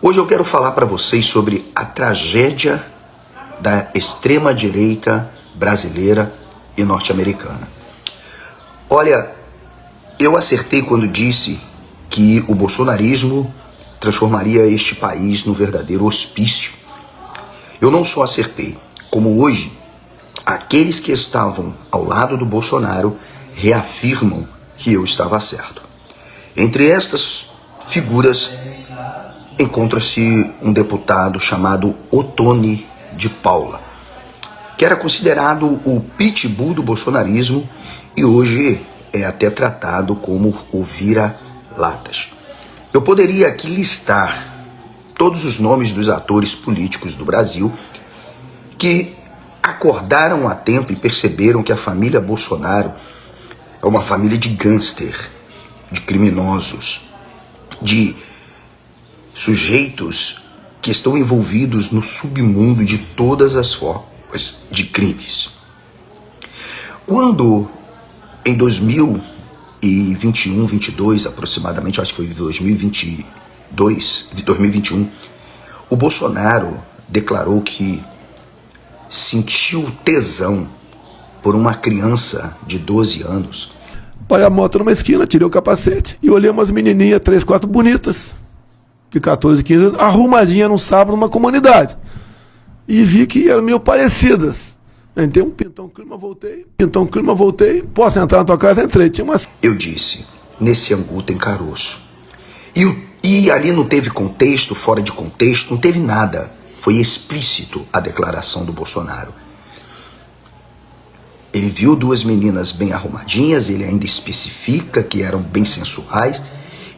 Hoje eu quero falar para vocês sobre a tragédia da extrema-direita brasileira e norte-americana. Olha, eu acertei quando disse que o bolsonarismo transformaria este país no verdadeiro hospício. Eu não só acertei, como hoje, aqueles que estavam ao lado do Bolsonaro reafirmam que eu estava certo. Entre estas figuras encontra-se um deputado chamado Ottoni de Paula, que era considerado o pitbull do bolsonarismo e hoje é até tratado como o vira-latas. Eu poderia aqui listar todos os nomes dos atores políticos do Brasil que acordaram a tempo e perceberam que a família Bolsonaro é uma família de gangster, de criminosos, de sujeitos que estão envolvidos no submundo de todas as formas de crimes. Quando em 2021, 22 aproximadamente, acho que foi 2021, o Bolsonaro declarou que sentiu tesão por uma criança de 12 anos. Parei a moto numa esquina, tirei o capacete e olhei umas menininhas, 3, 4 bonitas, de 14, 15 anos, arrumadinha num sábado numa comunidade. E vi que eram meio parecidas. Entrei um pintão clima, voltei, posso entrar na tua casa? Entrei, tinha umas... Eu disse, nesse angu tem caroço. E ali não teve contexto, fora de contexto, não teve nada. Foi explícito a declaração do Bolsonaro. Ele viu duas meninas bem arrumadinhas, ele ainda especifica que eram bem sensuais,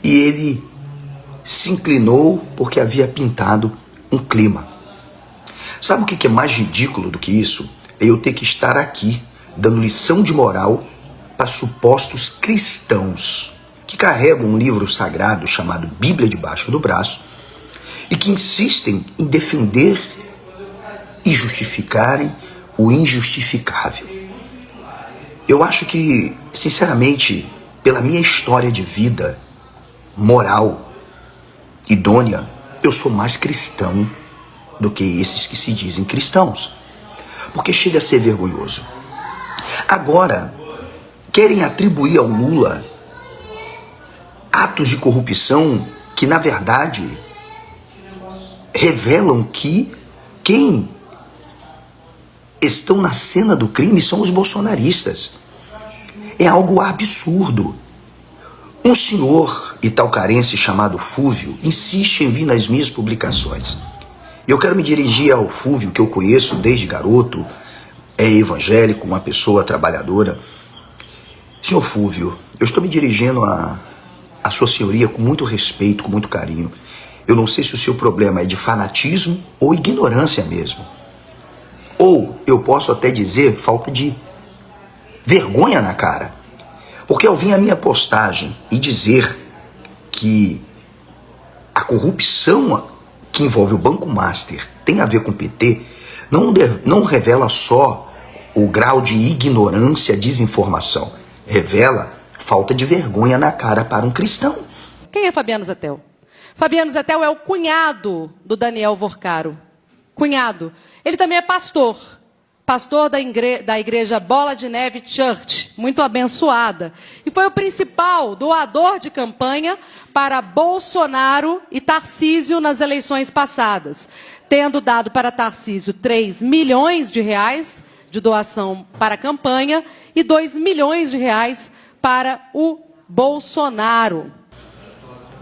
e ele se inclinou porque havia pintado um clima. Sabe o que é mais ridículo do que isso? É eu ter que estar aqui dando lição de moral para supostos cristãos que carregam um livro sagrado chamado Bíblia debaixo do braço e que insistem em defender e justificarem o injustificável. Eu acho que, sinceramente, pela minha história de vida moral, idônea, eu sou mais cristão do que esses que se dizem cristãos. Porque chega a ser vergonhoso. Agora, querem atribuir ao Lula atos de corrupção que, na verdade, revelam que quem estão na cena do crime são os bolsonaristas. É algo absurdo. Um senhor italcarense chamado Fúvio insiste em vir nas minhas publicações. Eu quero me dirigir ao Fúvio, que eu conheço desde garoto, é evangélico, uma pessoa trabalhadora. Senhor Fúvio, eu estou me dirigindo à sua senhoria com muito respeito, com muito carinho. Eu não sei se o seu problema é de fanatismo ou ignorância mesmo. Ou, eu posso até dizer, falta de vergonha na cara. Porque ao vir a minha postagem e dizer que a corrupção que envolve o Banco Master tem a ver com o PT, não revela só o grau de ignorância, desinformação. Revela falta de vergonha na cara para um cristão. Quem é Fabiano Zettel? Fabiano Zettel é o cunhado do Daniel Vorcaro. Cunhado. Ele também é pastor. Pastor da igreja Bola de Neve Church, muito abençoada. E foi o principal doador de campanha para Bolsonaro e Tarcísio nas eleições passadas, tendo dado para Tarcísio 3 milhões de reais de doação para a campanha e 2 milhões de reais para o Bolsonaro.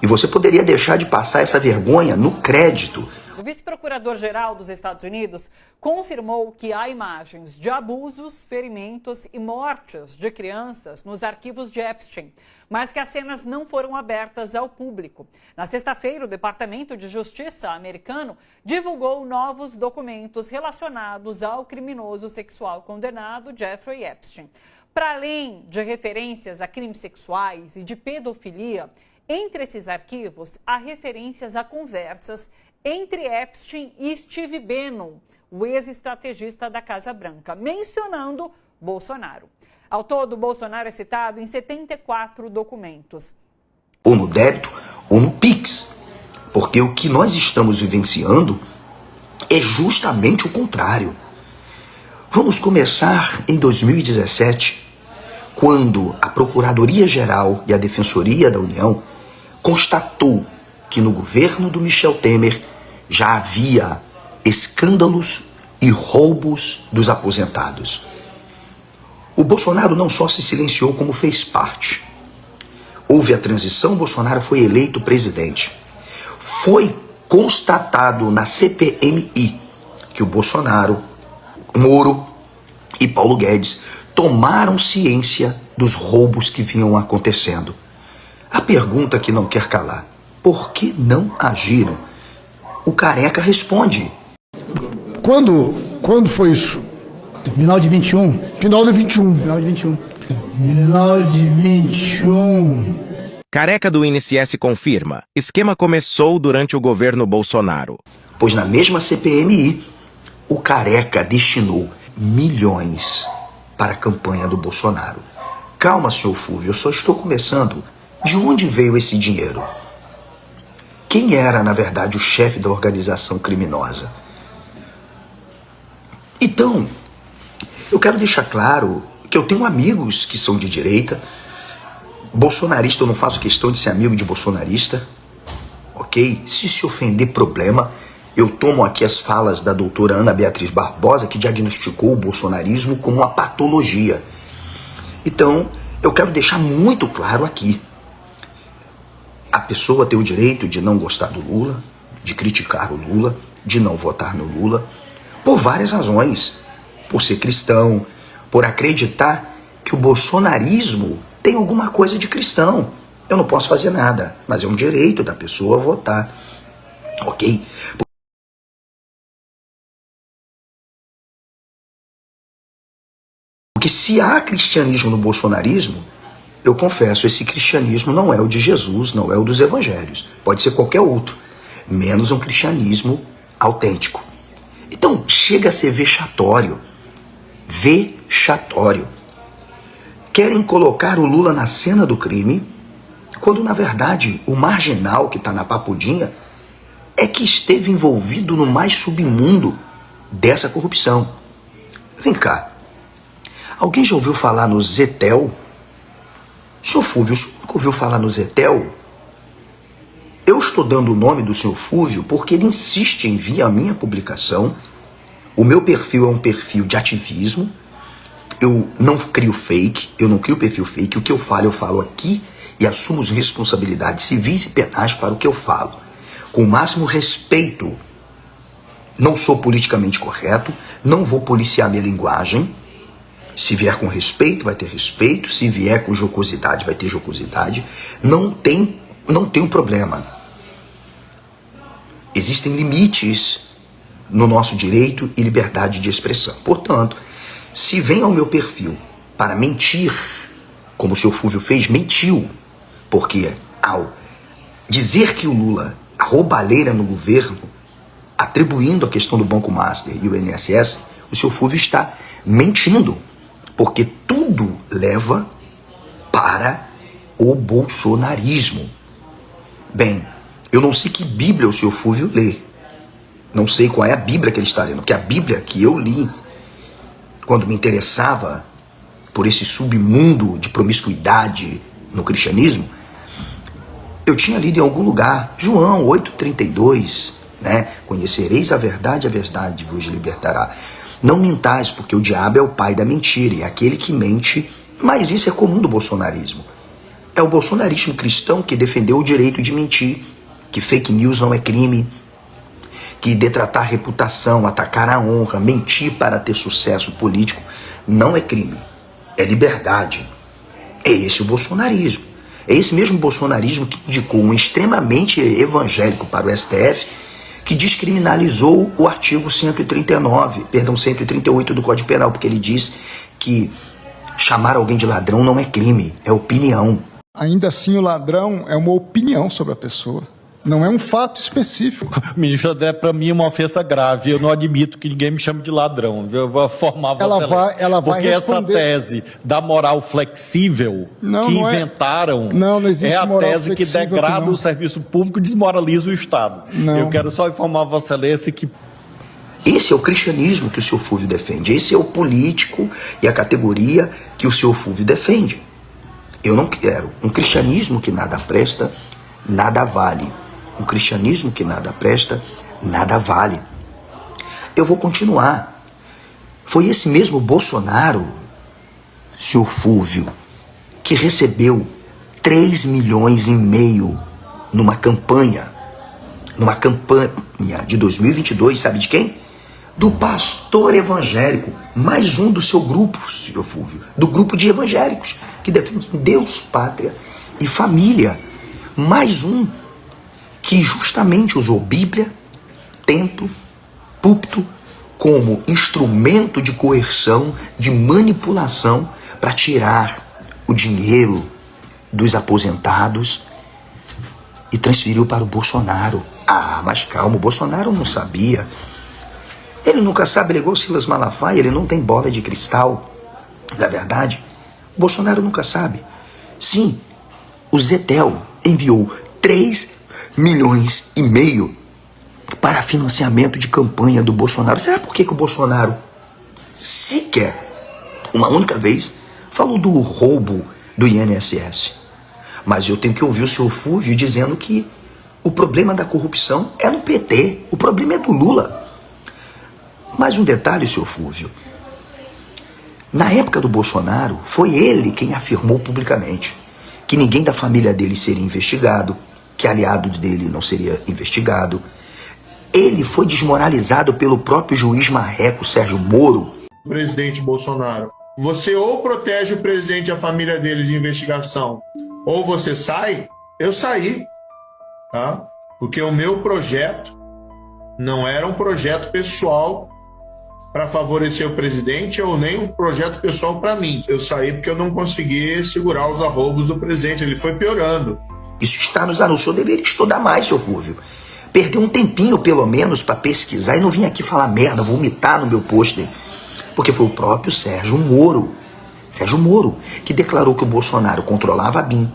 E você poderia deixar de passar essa vergonha no crédito. O vice-procurador-geral dos Estados Unidos confirmou que há imagens de abusos, ferimentos e mortes de crianças nos arquivos de Epstein, mas que as cenas não foram abertas ao público. Na sexta-feira, o Departamento de Justiça americano divulgou novos documentos relacionados ao criminoso sexual condenado Jeffrey Epstein. Para além de referências a crimes sexuais e de pedofilia, entre esses arquivos há referências a conversas entre Epstein e Steve Bannon, o ex-estrategista da Casa Branca, mencionando Bolsonaro. Ao todo, Bolsonaro é citado em 74 documentos. Ou no débito, ou no Pix. Porque o que nós estamos vivenciando é justamente o contrário. Vamos começar em 2017, quando a Procuradoria-Geral e a Defensoria da União constatou que no governo do Michel Temer já havia escândalos e roubos dos aposentados. O Bolsonaro não só se silenciou, como fez parte. Houve a transição, Bolsonaro foi eleito presidente. Foi constatado na CPMI que o Bolsonaro, Moro e Paulo Guedes tomaram ciência dos roubos que vinham acontecendo. A pergunta que não quer calar: por que não agiram? O Careca responde. Quando foi isso? Final de 21. Final de 21. Final de 21. Final de 21. Careca do INSS confirma: esquema começou durante o governo Bolsonaro. Pois na mesma CPMI, o Careca destinou milhões para a campanha do Bolsonaro. Calma, senhor Fúvio, eu só estou começando. De onde veio esse dinheiro? Quem era, na verdade, o chefe da organização criminosa? Então, eu quero deixar claro que eu tenho amigos que são de direita. Bolsonarista, eu não faço questão de ser amigo de bolsonarista, ok? Se ofender, problema. Eu tomo aqui as falas da doutora Ana Beatriz Barbosa, que diagnosticou o bolsonarismo como uma patologia. Então, eu quero deixar muito claro aqui. A pessoa tem o direito de não gostar do Lula, de criticar o Lula, de não votar no Lula, por várias razões. Por ser cristão, por acreditar que o bolsonarismo tem alguma coisa de cristão. Eu não posso fazer nada, mas é um direito da pessoa votar, ok? Porque se há cristianismo no bolsonarismo, eu confesso, esse cristianismo não é o de Jesus, não é o dos evangelhos. Pode ser qualquer outro, menos um cristianismo autêntico. Então, chega a ser vexatório. Vexatório. Querem colocar o Lula na cena do crime, quando, na verdade, o marginal que está na papudinha é que esteve envolvido no mais submundo dessa corrupção. Vem cá. Alguém já ouviu falar no Zetel? Senhor Fúvio, o senhor nunca ouviu falar no Zetel? Eu estou dando o nome do senhor Fúvio porque ele insiste em vir à minha publicação. O meu perfil é um perfil de ativismo. Eu não crio fake, eu não crio perfil fake. O que eu falo aqui e assumo as responsabilidades civis e penais para o que eu falo. Com o máximo respeito. Não sou politicamente correto, não vou policiar minha linguagem. Se vier com respeito, vai ter respeito. Se vier com jocosidade, vai ter jocosidade. Não tem um problema. Existem limites no nosso direito e liberdade de expressão. Portanto, se vem ao meu perfil para mentir, como o senhor Fúvio fez, mentiu. Porque ao dizer que o Lula a roubalheira no governo, atribuindo a questão do Banco Master e o INSS, o senhor Fúvio está mentindo. Porque tudo leva para o bolsonarismo. Bem, eu não sei que Bíblia o senhor Fúvio lê. Não sei qual é a Bíblia que ele está lendo. Porque a Bíblia que eu li, quando me interessava por esse submundo de promiscuidade no cristianismo, eu tinha lido em algum lugar, João 8,32, né? Conhecereis a verdade vos libertará. Não mintais, porque o diabo é o pai da mentira, e é aquele que mente, mas isso é comum do bolsonarismo. É o bolsonarismo cristão que defendeu o direito de mentir, que fake news não é crime, que detratar a reputação, atacar a honra, mentir para ter sucesso político não é crime, é liberdade. É esse o bolsonarismo. É esse mesmo bolsonarismo que indicou um extremamente evangélico para o STF, que descriminalizou o artigo 138 do Código Penal, porque ele diz que chamar alguém de ladrão não é crime, é opinião. Ainda assim, o ladrão é uma opinião sobre a pessoa. Não é um fato específico. Ministro André, para mim é uma ofensa grave. Eu não admito que ninguém me chame de ladrão. Eu vou formar ela vai porque responder. essa tese da moral flexível Não inventaram não existe é a moral tese que flexível degrada aqui, não. o serviço público e desmoraliza o Estado. Não. Eu quero só informar Vossa Excelência que Esse é o cristianismo que o senhor Fúvio defende. Esse é o político e a categoria que o senhor Fúvio defende. Eu não quero um cristianismo que nada presta, nada vale. Um cristianismo que nada presta, nada vale. Eu vou continuar. Foi esse mesmo Bolsonaro, senhor Fúvio, que recebeu 3,5 milhões numa campanha de 2022, sabe de quem? Do pastor evangélico, mais um do seu grupo, senhor Fúvio, do grupo de evangélicos que defendem Deus, pátria e família. Mais um que justamente usou Bíblia, templo, púlpito como instrumento de coerção, de manipulação para tirar o dinheiro dos aposentados e transferiu para o Bolsonaro. Ah, mas calma, o Bolsonaro não sabia. Ele nunca sabe, ele é igual o Silas Malafaia, ele não tem bola de cristal. Na verdade, o Bolsonaro nunca sabe. Sim, o Zetel enviou 3,5 milhões para financiamento de campanha do Bolsonaro. Será por que o Bolsonaro sequer, uma única vez, falou do roubo do INSS? Mas eu tenho que ouvir o senhor Fúvio dizendo que o problema da corrupção é no PT, o problema é do Lula. Mais um detalhe, senhor Fúvio. Na época do Bolsonaro, foi ele quem afirmou publicamente que ninguém da família dele seria investigado, que aliado dele não seria investigado. Ele foi desmoralizado pelo próprio juiz marreco Sérgio Moro. Presidente Bolsonaro, você ou protege o presidente e a família dele de investigação, ou você sai. Eu saí, tá? Porque o meu projeto não era um projeto pessoal para favorecer o presidente ou nem um projeto pessoal para mim. Eu saí porque eu não consegui segurar os arroubos do presidente, ele foi piorando. Isso está nos anúncios. Eu deveria estudar mais, senhor Fúvio. Perder um tempinho, pelo menos, para pesquisar e não vir aqui falar merda, vomitar no meu pôster. Porque foi o próprio Sérgio Moro, que declarou que o Bolsonaro controlava a BIM,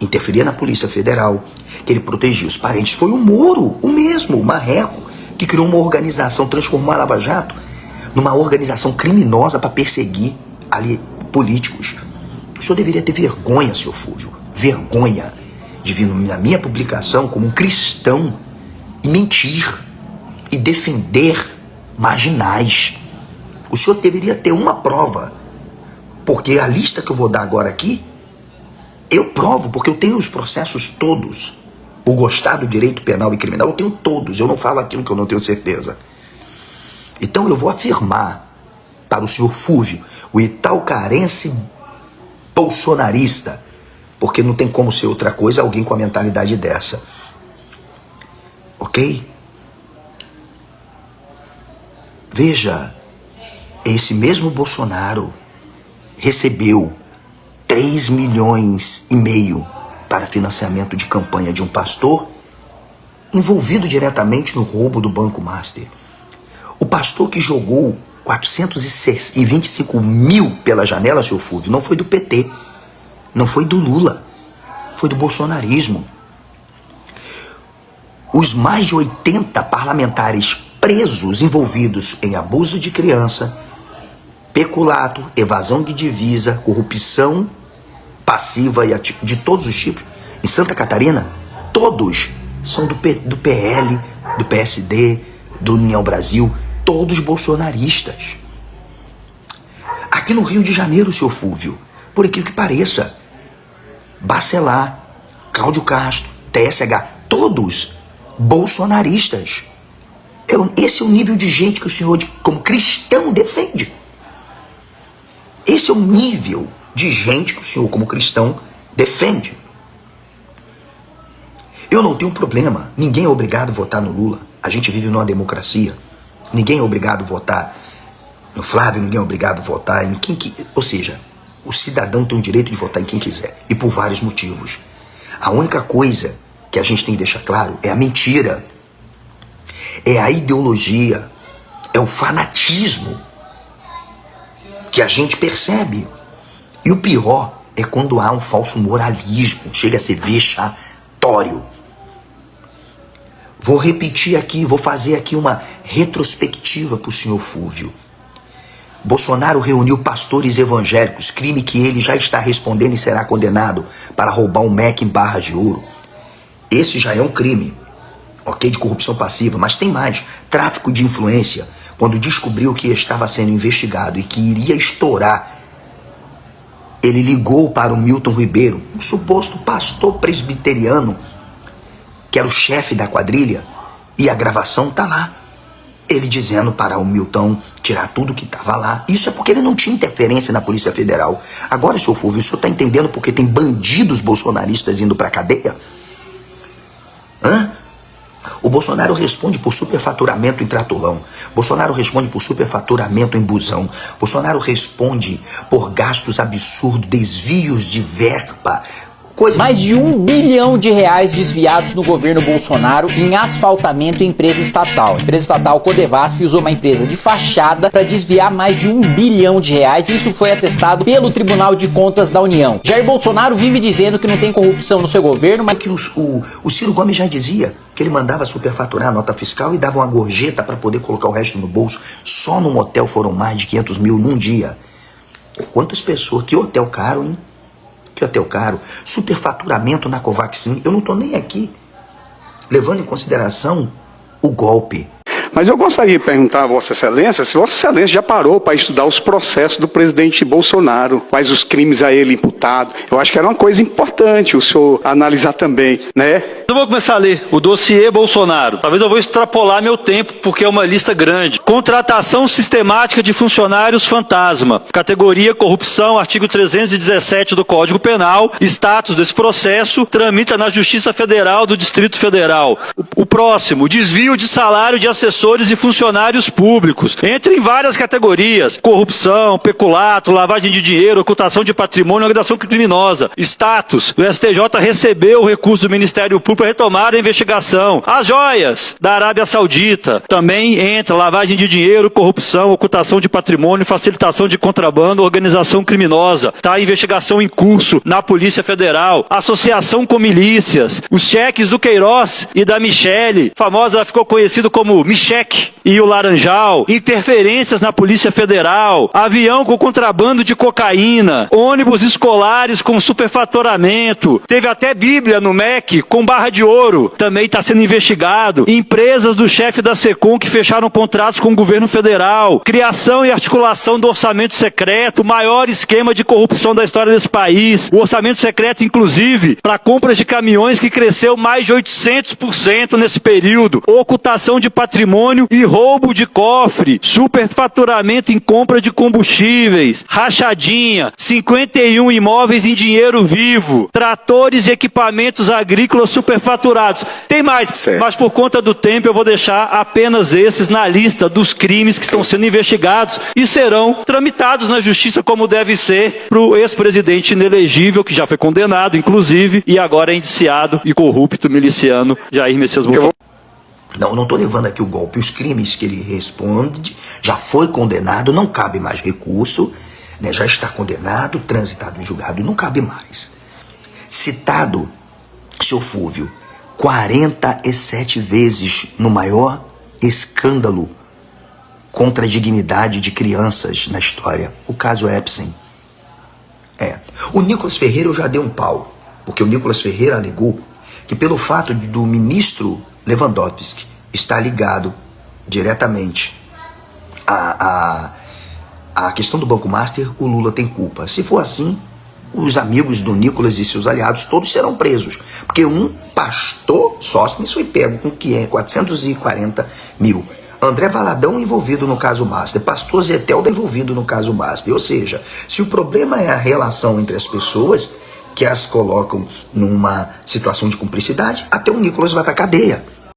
interferia na Polícia Federal, que ele protegia os parentes. Foi o Moro, o mesmo, o marreco, que criou uma organização, transformou a Lava Jato numa organização criminosa para perseguir ali políticos. O senhor deveria ter vergonha, senhor Fúvio, vergonha de vir na minha publicação como um cristão e mentir e defender marginais. O senhor deveria ter uma prova, porque a lista que eu vou dar agora aqui, eu provo, porque eu tenho os processos todos. O gostar do direito penal e criminal, eu tenho todos, eu não falo aquilo que eu não tenho certeza. Então eu vou afirmar para o senhor Fúvio, o italcarense bolsonarista, porque não tem como ser outra coisa alguém com a mentalidade dessa. Ok? Veja, esse mesmo Bolsonaro recebeu 3,5 milhões para financiamento de campanha de um pastor envolvido diretamente no roubo do Banco Master. O pastor que jogou 425 mil pela janela, seu Fúvio, não foi do PT, não foi do Lula, foi do bolsonarismo. Os mais de 80 parlamentares presos envolvidos em abuso de criança, peculato, evasão de divisa, corrupção passiva e de todos os tipos, em Santa Catarina, todos são do PL, do PSD, do União Brasil, todos bolsonaristas. Aqui no Rio de Janeiro, seu Fúvio, por incrível que pareça, Bacelar, Cláudio Castro, TSH, todos bolsonaristas. Esse é o nível de gente que o senhor, como cristão, defende. Esse é o nível de gente que o senhor, como cristão, defende. Eu não tenho problema. Ninguém é obrigado a votar no Lula. A gente vive numa democracia. Ninguém é obrigado a votar no Flávio, ninguém é obrigado a votar em quem quiser. Ou seja, o cidadão tem o direito de votar em quem quiser. E por vários motivos. A única coisa que a gente tem que deixar claro é a mentira, é a ideologia, é o fanatismo que a gente percebe. E o pior é quando há um falso moralismo, chega a ser vexatório. Vou repetir aqui, vou fazer aqui uma retrospectiva para o senhor Fúvio. Bolsonaro reuniu pastores evangélicos, crime que ele já está respondendo e será condenado, para roubar um Mac em Barra de Ouro. Esse já é um crime, ok, de corrupção passiva, mas tem mais, tráfico de influência. Quando descobriu que estava sendo investigado e que iria estourar, ele ligou para o Milton Ribeiro, um suposto pastor presbiteriano, que era o chefe da quadrilha, e a gravação tá lá. Ele dizendo para o Milton tirar tudo que estava lá. Isso é porque ele não tinha interferência na Polícia Federal. Agora, senhor Fulvio, o senhor está entendendo porque tem bandidos bolsonaristas indo para a cadeia? Hã? O Bolsonaro responde por superfaturamento em tratolão. Bolsonaro responde por superfaturamento em busão. Bolsonaro responde por gastos absurdos, desvios de verba. Mais de R$1 bilhão desviados no governo Bolsonaro em asfaltamento em empresa estatal. A empresa estatal Codevasf usou uma empresa de fachada para desviar mais de R$1 bilhão. Isso foi atestado pelo Tribunal de Contas da União. Jair Bolsonaro vive dizendo que não tem corrupção no seu governo, mas... É que o Ciro Gomes já dizia que ele mandava superfaturar a nota fiscal e dava uma gorjeta para poder colocar o resto no bolso. Só num hotel foram mais de 500 mil num dia. Quantas pessoas? Que hotel caro, hein? Que hotel caro, superfaturamento na Covaxin, eu não estou nem aqui levando em consideração o golpe. Mas eu gostaria de perguntar a Vossa Excelência se Vossa Excelência já parou para estudar os processos do presidente Bolsonaro, quais os crimes a ele imputado. Eu acho que era uma coisa importante o senhor analisar também, né? Eu vou começar a ler o dossiê Bolsonaro. Talvez eu vou extrapolar meu tempo, porque é uma lista grande. Contratação sistemática de funcionários fantasma. Categoria corrupção, artigo 317 do Código Penal. Status desse processo tramita na Justiça Federal do Distrito Federal. O próximo, desvio de salário de assessores e funcionários públicos. Entra em várias categorias. Corrupção, peculato, lavagem de dinheiro, ocultação de patrimônio, organização criminosa. Status, o STJ recebeu o recurso do Ministério Público para retomar a investigação. As joias da Arábia Saudita. Também entra lavagem de dinheiro, corrupção, ocultação de patrimônio, facilitação de contrabando, organização criminosa. Está a investigação em curso na Polícia Federal. Associação com milícias. Os cheques do Queiroz e da Michele, famosa, ficou conhecido como Micheque e o Laranjal. Interferências na Polícia Federal. Avião com contrabando de cocaína. Ônibus escolares com superfaturamento. Teve até Bíblia no MEC com Barra de Ouro, também está sendo investigado. Empresas do chefe da SECOM que fecharam contratos com o governo federal. Criação e articulação do orçamento secreto, o maior esquema de corrupção da história desse país. O orçamento secreto, inclusive, para compras de caminhões que cresceu mais de 800% nesse período. Ocultação de patrimônio e roubo de cofre. Superfaturamento em compra de combustíveis. Rachadinha. 51 imóveis em dinheiro vivo. Tratores e equipamentos agrícolas superfaturados. Tem mais, certo, mas por conta do tempo eu vou deixar apenas esses na lista dos crimes que estão sendo investigados e serão tramitados na justiça como deve ser para o ex-presidente inelegível, que já foi condenado, inclusive, e agora é indiciado e corrupto miliciano Jair Messias Bolsonaro. Não estou levando aqui o golpe. Os crimes que ele responde, já foi condenado, não cabe mais recurso, né? Já está condenado, transitado em julgado, não cabe mais. Citado, senhor Fúvio, 47 vezes no maior escândalo contra a dignidade de crianças na história, o caso Epstein. O Nicolas Ferreira eu já dei um pau, porque o Nicolas Ferreira alegou que pelo fato do ministro Lewandowski estar ligado diretamente à questão do Banco Master, o Lula tem culpa. Se for assim, os amigos do Nicolas e seus aliados todos serão presos, porque um pastor Sóstenes foi pego com 440 mil. André Valadão envolvido no caso Master, pastor Zetelda envolvido no caso Master. Ou seja, se o problema é a relação entre as pessoas que as colocam numa situação de cumplicidade, até o Nicolas vai para a cadeia.